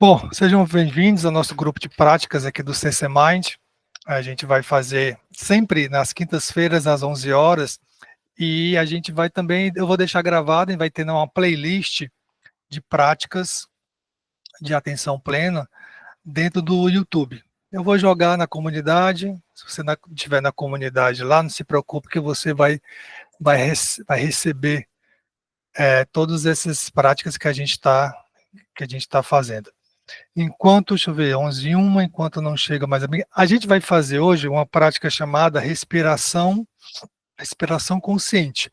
Bom, sejam bem-vindos ao nosso grupo de práticas aqui do CC Mind. A gente vai fazer sempre nas quintas-feiras às 11 horas e a gente vai também, eu vou deixar gravado e vai ter uma playlist de práticas de atenção plena dentro do YouTube. Eu vou jogar na comunidade, se você estiver na comunidade lá, não se preocupe que você vai receber todas essas práticas que a gente está fazendo. Enquanto, deixa eu ver, 11h01, enquanto não chega mais a gente vai fazer hoje uma prática chamada respiração consciente.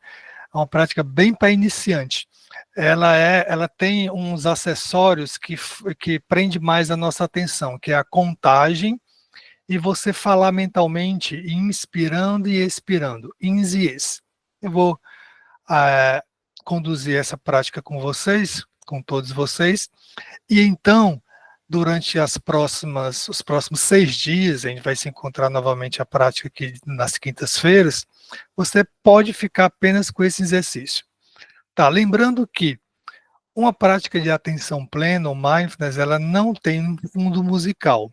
É uma prática bem para iniciante. Ela tem uns acessórios que prende mais a nossa atenção, que é a contagem e você falar mentalmente, inspirando e expirando, ins e ex. Eu vou conduzir essa prática com vocês, com todos vocês, e então durante os próximos 6 dias, a gente vai se encontrar novamente a prática aqui nas quintas-feiras, você pode ficar apenas com esse exercício. Tá, lembrando que uma prática de atenção plena, ou mindfulness, ela não tem um fundo musical.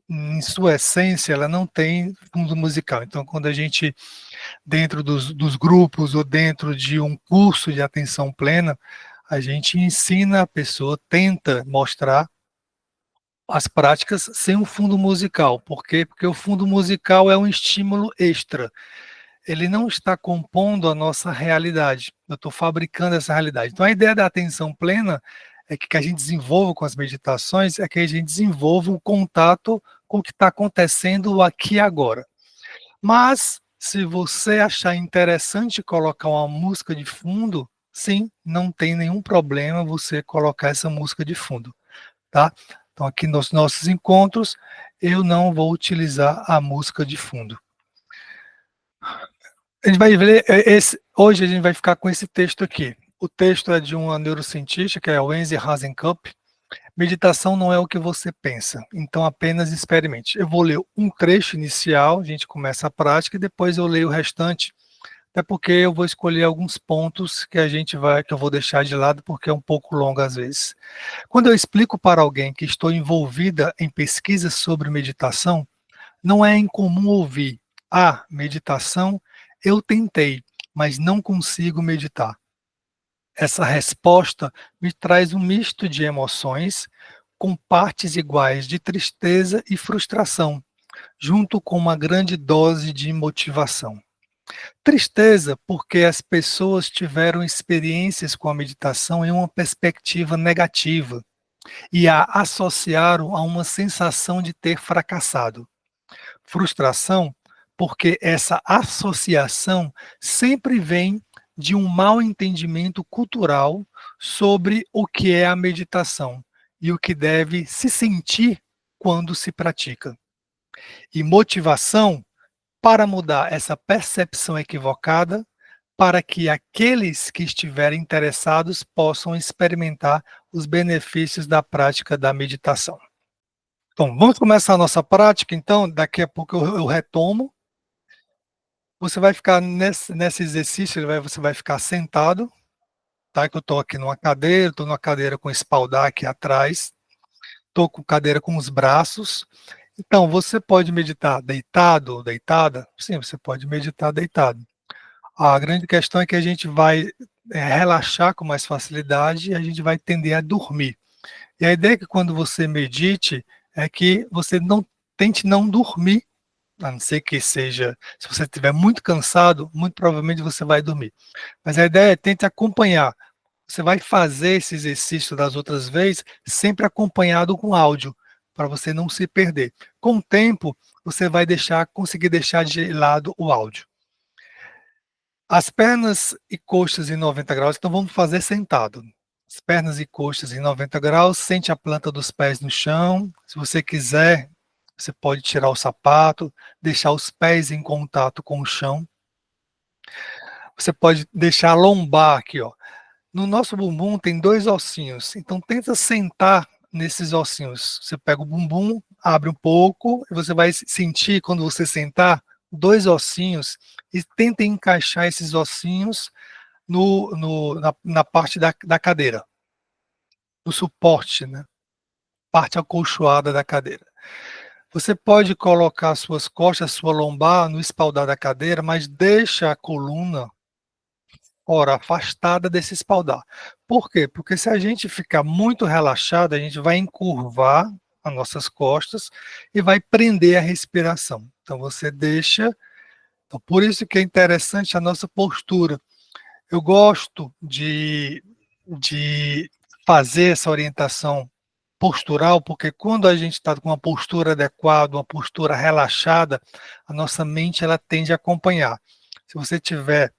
Em sua essência, ela não tem fundo musical. Então, quando a gente, dentro dos grupos ou dentro de um curso de atenção plena, a gente ensina a pessoa, tenta mostrar as práticas sem um fundo musical. Por quê? Porque o fundo musical é um estímulo extra. Ele não está compondo a nossa realidade. Eu estou fabricando essa realidade. Então, a ideia da atenção plena é que a gente desenvolva com as meditações, é que a gente desenvolva um contato com o que está acontecendo aqui e agora. Mas, se você achar interessante colocar uma música de fundo, sim, não tem nenhum problema você colocar essa música de fundo, tá? Então, aqui nos nossos encontros, eu não vou utilizar a música de fundo. A gente vai ver, hoje a gente vai ficar com esse texto aqui. O texto é de uma neurocientista, que é a Wendy Hasenkamp. Meditação não é o que você pensa, então apenas experimente. Eu vou ler um trecho inicial, a gente começa a prática, e depois eu leio o restante, até porque eu vou escolher alguns pontos que eu vou deixar de lado, porque é um pouco longo às vezes. Quando eu explico para alguém que estou envolvida em pesquisas sobre meditação, não é incomum ouvir: meditação, eu tentei, mas não consigo meditar. Essa resposta me traz um misto de emoções, com partes iguais de tristeza e frustração, junto com uma grande dose de motivação. Tristeza porque as pessoas tiveram experiências com a meditação em uma perspectiva negativa e a associaram a uma sensação de ter fracassado. Frustração porque essa associação sempre vem de um mau entendimento cultural sobre o que é a meditação e o que deve se sentir quando se pratica. E motivação para mudar essa percepção equivocada, para que aqueles que estiverem interessados possam experimentar os benefícios da prática da meditação. Então, vamos começar a nossa prática, então, daqui a pouco eu retomo. Você vai ficar nesse exercício, você vai ficar sentado, tá? Que eu estou aqui numa cadeira, estou numa cadeira com espaldar aqui atrás, estou com cadeira com os braços. Então, você pode meditar deitado ou deitada? Sim, você pode meditar deitado. A grande questão é que a gente vai relaxar com mais facilidade e a gente vai tender a dormir. E a ideia é que quando você medite, é que você não tente não dormir, a não ser que seja, se você estiver muito cansado, muito provavelmente você vai dormir. Mas a ideia é tente acompanhar. Você vai fazer esse exercício das outras vezes sempre acompanhado com áudio, para você não se perder. Com o tempo, você vai conseguir deixar de lado o áudio. As pernas e coxas em 90 graus, então vamos fazer sentado. As pernas e coxas em 90 graus, sente a planta dos pés no chão. Se você quiser, você pode tirar o sapato, deixar os pés em contato com o chão. Você pode deixar a lombar aqui, ó. No nosso bumbum tem 2 ossinhos, então tenta sentar nesses ossinhos. Você pega o bumbum, abre um pouco, e você vai sentir, quando você sentar, 2 ossinhos, e tenta encaixar esses ossinhos na parte da cadeira, no suporte, né? parte acolchoada da cadeira. Você pode colocar suas costas, sua lombar no espaldar da cadeira, mas deixa a coluna, ora, afastada desse espaldar. Por quê? Porque se a gente ficar muito relaxado, a gente vai encurvar as nossas costas e vai prender a respiração. Então você deixa. Então, por isso que é interessante a nossa postura. Eu gosto de fazer essa orientação postural, porque quando a gente está com uma postura adequada, uma postura relaxada, a nossa mente ela tende a acompanhar. Se você tiver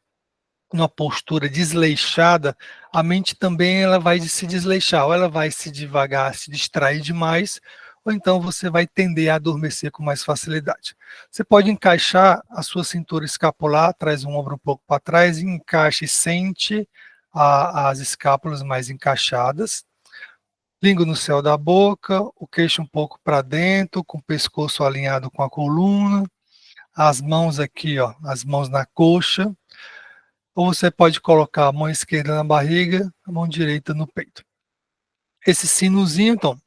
numa postura desleixada, a mente também ela vai se desleixar, ou ela vai se devagar, se distrair demais, ou então você vai tender a adormecer com mais facilidade. Você pode encaixar a sua cintura escapular, traz um ombro um pouco para trás e encaixe e sente as escápulas mais encaixadas. Língua no céu da boca, o queixo um pouco para dentro, com o pescoço alinhado com a coluna, as mãos aqui, ó, as mãos na coxa, ou você pode colocar a mão esquerda na barriga, a mão direita no peito. Esse sinozinho, então,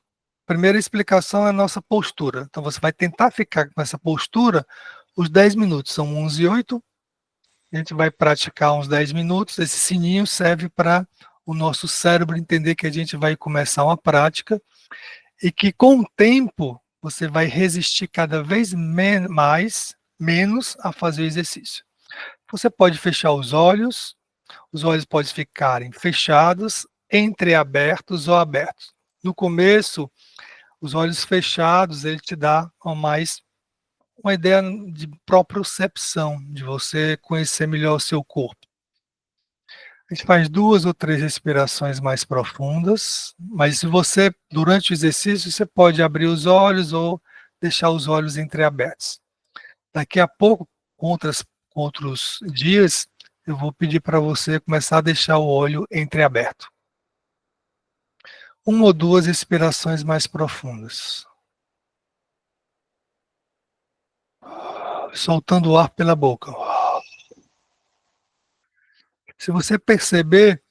primeira explicação é a nossa postura. Então, você vai tentar ficar com essa postura os 10 minutos, são 11h08, a gente vai praticar uns 10 minutos. Esse sininho serve para o nosso cérebro entender que a gente vai começar uma prática e que com o tempo você vai resistir cada vez menos a fazer o exercício. Você pode fechar os olhos podem ficarem fechados, entreabertos ou abertos. No começo, os olhos fechados, ele te dá mais uma ideia de propriocepção, de você conhecer melhor o seu corpo. A gente faz 2 ou 3 respirações mais profundas, mas se você, durante o exercício, você pode abrir os olhos ou deixar os olhos entreabertos. Daqui a pouco, com outros dias, eu vou pedir para você começar a deixar o olho entreaberto. 1 ou 2 respirações mais profundas. Soltando o ar pela boca. Se você perceber,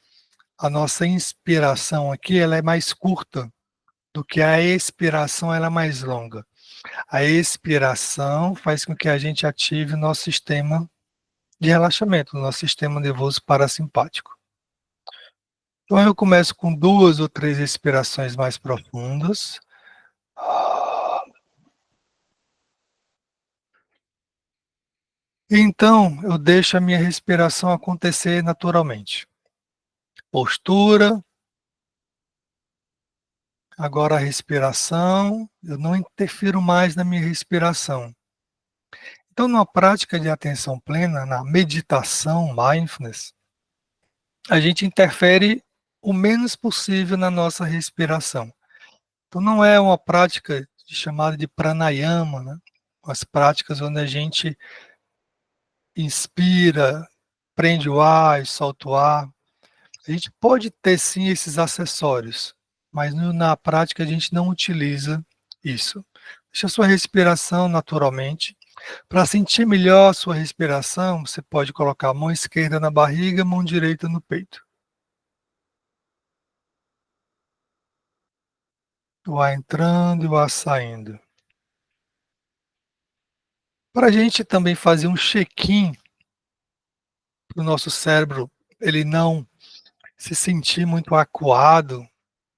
a nossa inspiração aqui ela é mais curta do que a expiração, ela é mais longa. A expiração faz com que a gente ative o nosso sistema de relaxamento, o nosso sistema nervoso parasimpático. Então eu começo com 2 ou 3 respirações mais profundas. Então eu deixo a minha respiração acontecer naturalmente. Postura, agora a respiração, eu não interfiro mais na minha respiração. Então, numa prática de atenção plena, na meditação, mindfulness, a gente interfere o menos possível na nossa respiração. Então, não é uma prática chamada de pranayama, né? As práticas onde a gente inspira, prende o ar e solta o ar. A gente pode ter sim esses acessórios, mas na prática a gente não utiliza isso. Deixa a sua respiração naturalmente. Para sentir melhor a sua respiração, você pode colocar a mão esquerda na barriga, mão direita no peito. O ar entrando e o ar saindo. Para a gente também fazer um check-in para o nosso cérebro, ele não se sentir muito acuado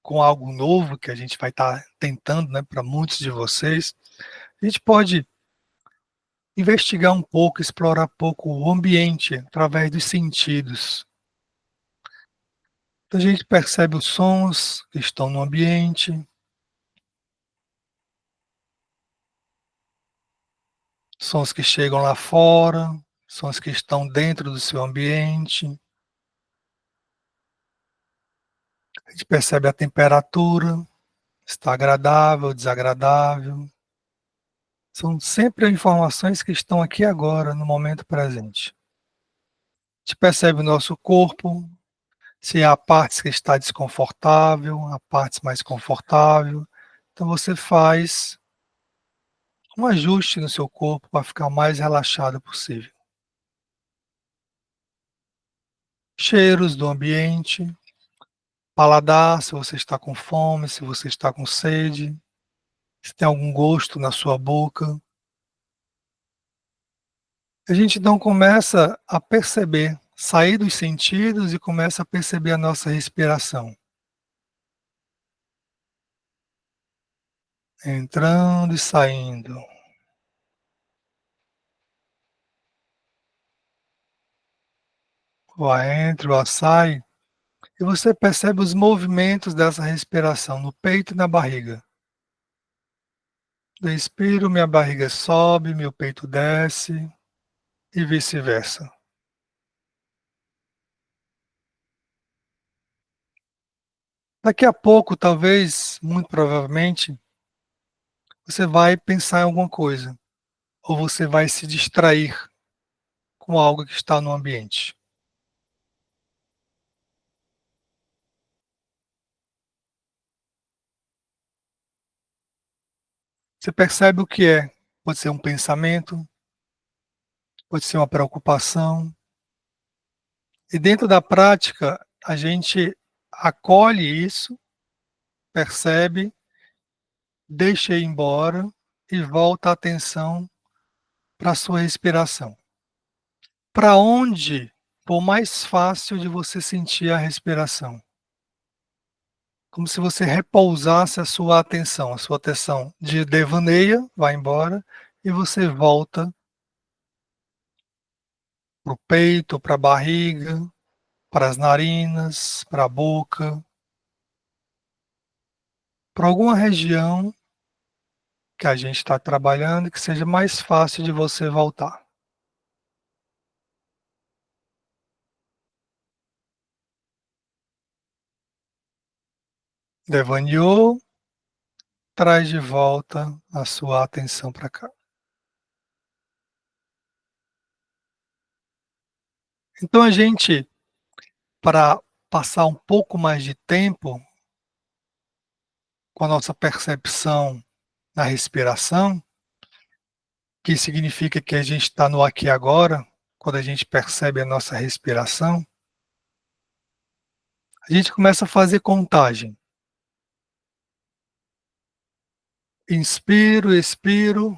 com algo novo que a gente vai estar tentando, né, para muitos de vocês, a gente pode investigar um pouco, explorar um pouco o ambiente através dos sentidos. Então, a gente percebe os sons que estão no ambiente, sons que chegam lá fora, sons que estão dentro do seu ambiente. A gente percebe a temperatura, está agradável, desagradável. São sempre informações que estão aqui agora, no momento presente. A gente percebe o nosso corpo, se há partes que está desconfortável, há partes mais confortável. Então você faz um ajuste no seu corpo para ficar o mais relaxado possível. Cheiros do ambiente, paladar, se você está com fome, se você está com sede, se tem algum gosto na sua boca. A gente então começa a perceber, sair dos sentidos e começa a perceber a nossa respiração. Entrando e saindo. O ar entra, o ar sai. E você percebe os movimentos dessa respiração no peito e na barriga. Eu expiro, minha barriga sobe, meu peito desce e vice-versa. Daqui a pouco, talvez, muito provavelmente, você vai pensar em alguma coisa, ou você vai se distrair com algo que está no ambiente. Você percebe o que é? Pode ser um pensamento, pode ser uma preocupação. E dentro da prática, a gente acolhe isso, percebe, deixa ir embora e volta a atenção para a sua respiração. Para onde for mais fácil de você sentir a respiração. Como se você repousasse a sua atenção de devaneia, vai embora, e você volta para o peito, para a barriga, para as narinas, para a boca, para alguma região que a gente está trabalhando que seja mais fácil de você voltar. Devaneou, traz de volta a sua atenção para cá. Então a gente, para passar um pouco mais de tempo com a nossa percepção na respiração, que significa que a gente está no aqui e agora, quando a gente percebe a nossa respiração, a gente começa a fazer contagem. Inspiro, expiro,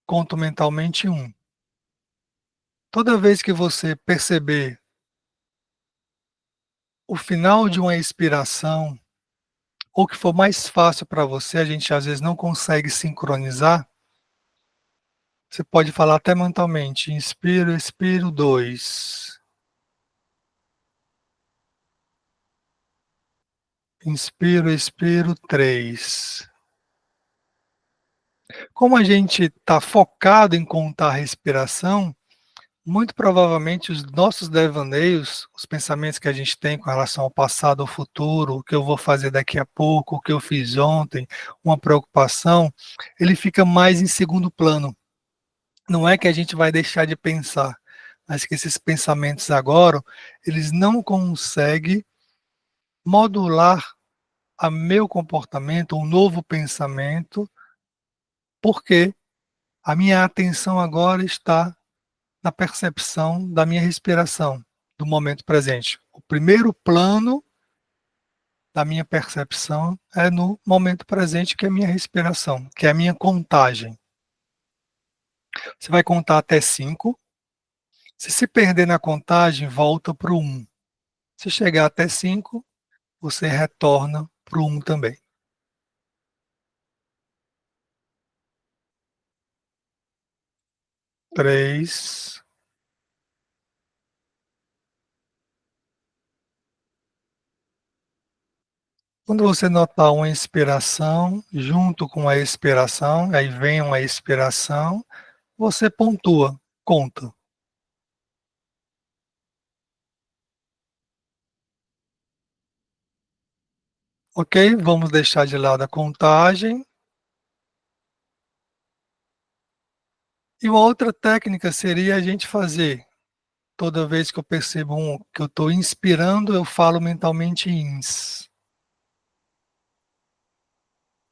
conto mentalmente um. Toda vez que você perceber o final de uma expiração, ou que for mais fácil para você, a gente às vezes não consegue sincronizar, você pode falar até mentalmente, inspiro, expiro, 2. Inspiro, expiro, 3. Como a gente está focado em contar a respiração, muito provavelmente os nossos devaneios, os pensamentos que a gente tem com relação ao passado, ao futuro, o que eu vou fazer daqui a pouco, o que eu fiz ontem, uma preocupação, ele fica mais em segundo plano. Não é que a gente vai deixar de pensar, mas que esses pensamentos agora, eles não conseguem modular a meu comportamento, um novo pensamento, porque a minha atenção agora está na percepção da minha respiração, do momento presente. O primeiro plano da minha percepção é no momento presente, que é a minha respiração, que é a minha contagem. Você vai contar até 5. Se perder na contagem, volta para o 1. Se chegar até 5, você retorna para o 1 também. 3. Quando você notar uma inspiração, junto com a expiração, aí vem uma expiração, você pontua, conta. Ok? Vamos deixar de lado a contagem. E uma outra técnica seria a gente fazer, toda vez que eu percebo que eu estou inspirando, eu falo mentalmente ins.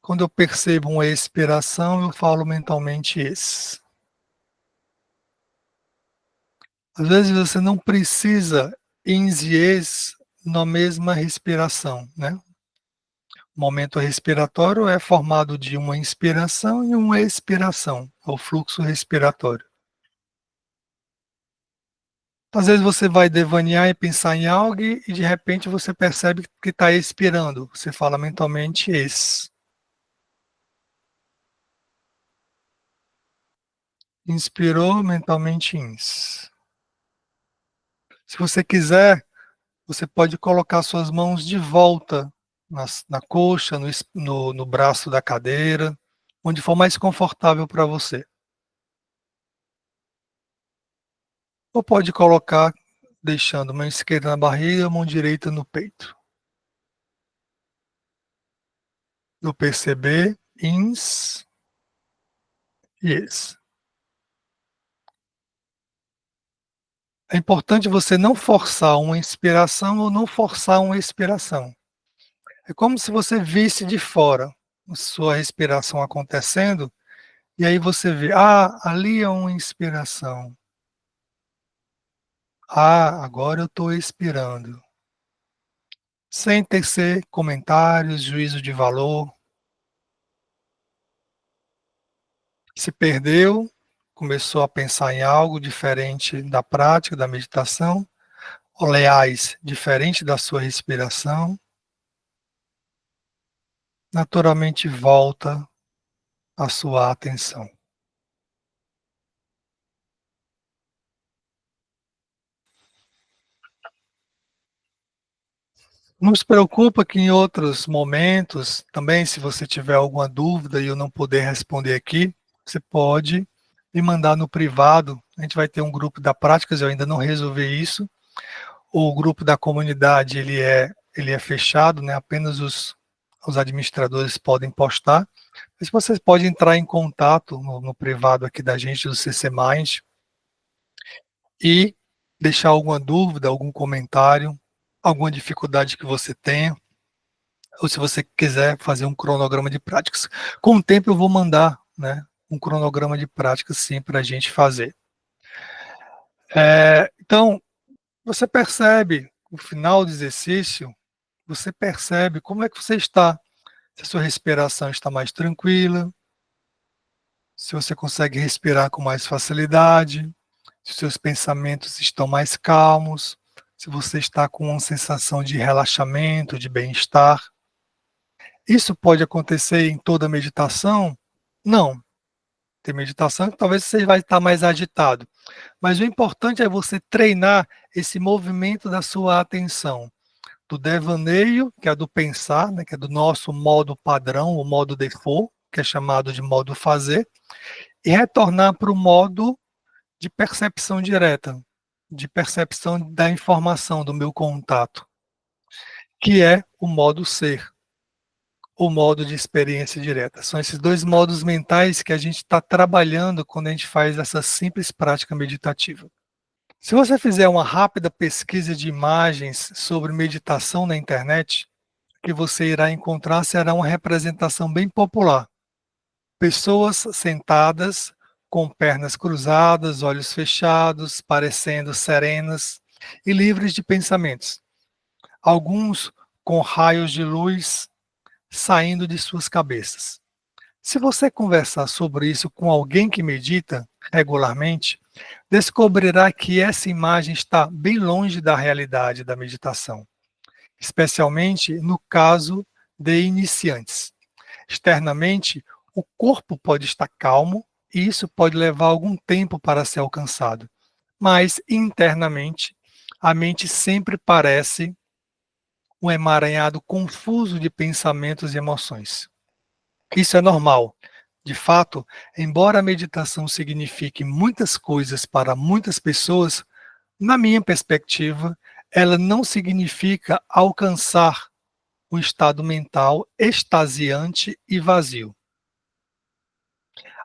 Quando eu percebo uma expiração, eu falo mentalmente ex. Às vezes você não precisa ins e ex na mesma respiração, né? O momento respiratório é formado de uma inspiração e uma expiração, é o fluxo respiratório. Às vezes você vai devanear e pensar em algo e de repente você percebe que está expirando. Você fala mentalmente ex. Inspirou, mentalmente ins. Se você quiser, você pode colocar suas mãos de volta na coxa, no braço da cadeira, onde for mais confortável para você. Ou pode colocar deixando mão esquerda na barriga, mão direita no peito. Eu perceber, ins e ex. É importante você não forçar uma inspiração ou não forçar uma expiração. É como se você visse de fora a sua respiração acontecendo, e aí você vê, ali é uma inspiração. Agora eu estou expirando. Sem tecer comentários, juízo de valor. Se perdeu, começou a pensar em algo diferente da prática, da meditação, oleais, diferente da sua respiração, naturalmente volta a sua atenção. Não se preocupa que em outros momentos, também, se você tiver alguma dúvida e eu não puder responder aqui, você pode me mandar no privado. A gente vai ter um grupo da Práticas, eu ainda não resolvi isso. O grupo da comunidade, ele é fechado, né? Apenas os administradores podem postar. Mas vocês podem entrar em contato no privado aqui da gente, do CC Mind, e deixar alguma dúvida, algum comentário, alguma dificuldade que você tenha, ou se você quiser fazer um cronograma de práticas. Com o tempo eu vou mandar, né, um cronograma de práticas sim para a gente fazer. Então, você percebe, no final do exercício, você percebe como é que você está, se a sua respiração está mais tranquila, se você consegue respirar com mais facilidade, se seus pensamentos estão mais calmos, se você está com uma sensação de relaxamento, de bem-estar. Isso pode acontecer em toda meditação? Não. Tem meditação que talvez você vai estar mais agitado. Mas o importante é você treinar esse movimento da sua atenção. Do devaneio, que é do pensar, né, que é do nosso modo padrão, o modo default, que é chamado de modo fazer, e retornar para o modo de percepção direta, de percepção da informação, do meu contato, que é o modo ser, o modo de experiência direta. São esses dois modos mentais que a gente está trabalhando quando a gente faz essa simples prática meditativa. Se você fizer uma rápida pesquisa de imagens sobre meditação na internet, o que você irá encontrar será uma representação bem popular. Pessoas sentadas, com pernas cruzadas, olhos fechados, parecendo serenas e livres de pensamentos. Alguns com raios de luz saindo de suas cabeças. Se você conversar sobre isso com alguém que medita regularmente, descobrirá que essa imagem está bem longe da realidade da meditação, especialmente no caso de iniciantes. Externamente, o corpo pode estar calmo e isso pode levar algum tempo para ser alcançado, mas internamente, a mente sempre parece um emaranhado confuso de pensamentos e emoções. Isso é normal. De fato, embora a meditação signifique muitas coisas para muitas pessoas, na minha perspectiva, ela não significa alcançar um estado mental extasiante e vazio.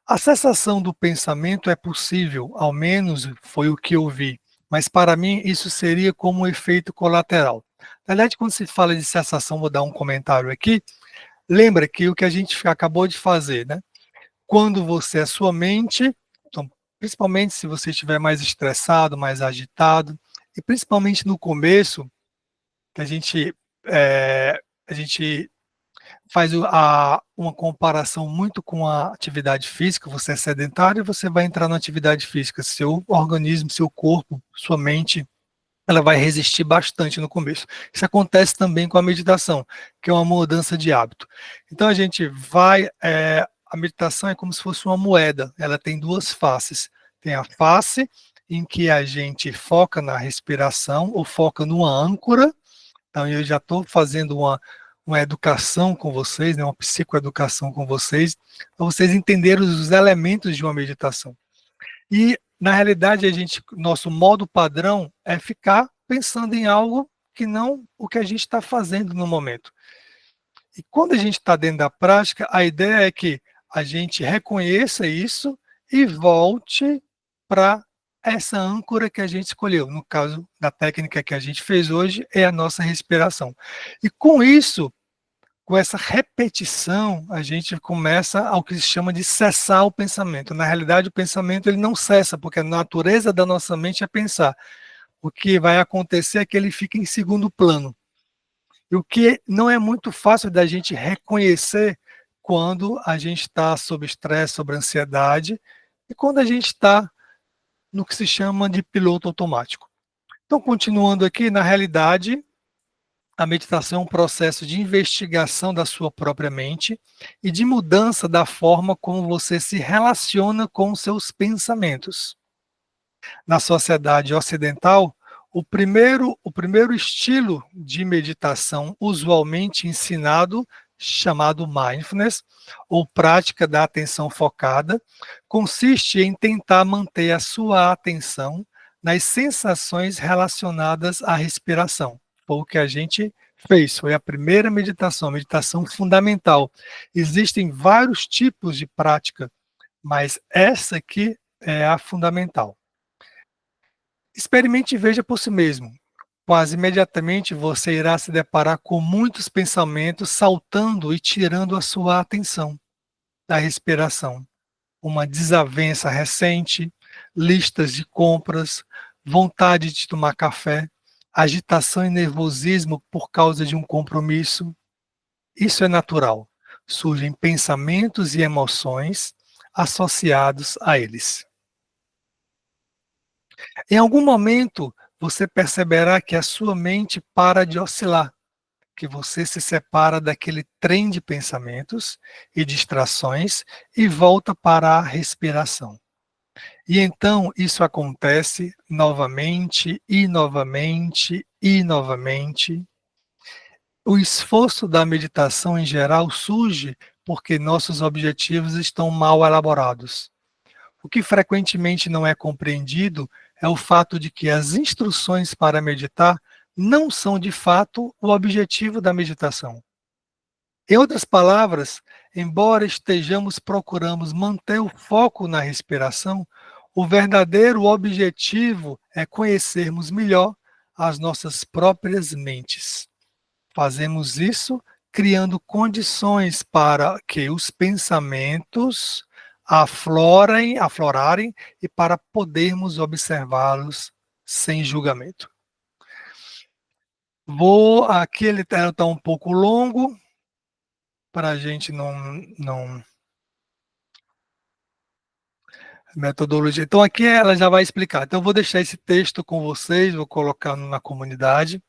A cessação do pensamento é possível, ao menos foi o que eu vi, mas para mim isso seria como um efeito colateral. Na verdade, quando se fala de cessação, vou dar um comentário aqui, lembra que o que a gente acabou de fazer, né? Quando você, a sua mente, então, principalmente se você estiver mais estressado, mais agitado, E principalmente no começo, que a gente faz uma comparação muito com a atividade física, você é sedentário e você vai entrar na atividade física, seu organismo, seu corpo, sua mente, ela vai resistir bastante no começo. Isso acontece também com a meditação, que é uma mudança de hábito. Então a gente vai, a meditação é como se fosse uma moeda, ela tem duas faces. Tem a face em que a gente foca na respiração ou foca numa âncora. Então, eu já estou fazendo uma educação com vocês, né, uma psicoeducação com vocês, para vocês entenderem os elementos de uma meditação. E, na realidade, nosso modo padrão é ficar pensando em algo que não o que a gente está fazendo no momento. E quando a gente está dentro da prática, a ideia é que a gente reconheça isso e volte para essa âncora que a gente escolheu. No caso da técnica que a gente fez hoje, é a nossa respiração. E com isso, com essa repetição, a gente começa ao que se chama de cessar o pensamento. Na realidade, o pensamento ele não cessa, porque a natureza da nossa mente é pensar. O que vai acontecer é que ele fica em segundo plano. E o que não é muito fácil da gente reconhecer quando a gente está sob estresse, sob ansiedade, e quando a gente está no que se chama de piloto automático. Então, continuando aqui, na realidade, a meditação é um processo de investigação da sua própria mente e de mudança da forma como você se relaciona com os seus pensamentos. Na sociedade ocidental, o primeiro estilo de meditação usualmente ensinado, chamado mindfulness, ou prática da atenção focada, consiste em tentar manter a sua atenção nas sensações relacionadas à respiração. Foi o que a gente fez, foi a primeira meditação, meditação fundamental. Existem vários tipos de prática, mas essa aqui é a fundamental. Experimente e veja por si mesmo. Quase imediatamente você irá se deparar com muitos pensamentos saltando e tirando a sua atenção da respiração. Uma desavença recente, listas de compras, vontade de tomar café, agitação e nervosismo por causa de um compromisso. Isso é natural. Surgem pensamentos e emoções associados a eles. Em algum momento, você perceberá que a sua mente para de oscilar, que você se separa daquele trem de pensamentos e distrações e volta para a respiração. E então isso acontece novamente e novamente e novamente. O esforço da meditação em geral surge porque nossos objetivos estão mal elaborados. O que frequentemente não é compreendido é o fato de que as instruções para meditar não são de fato o objetivo da meditação. Em outras palavras, embora estejamos procurando manter o foco na respiração, o verdadeiro objetivo é conhecermos melhor as nossas próprias mentes. Fazemos isso criando condições para que os pensamentos aflorarem e para podermos observá-los sem julgamento. Aqui ele está um pouco longo, para a gente não metodologia. Então aqui ela já vai explicar. Então eu vou deixar esse texto com vocês, vou colocar na comunidade.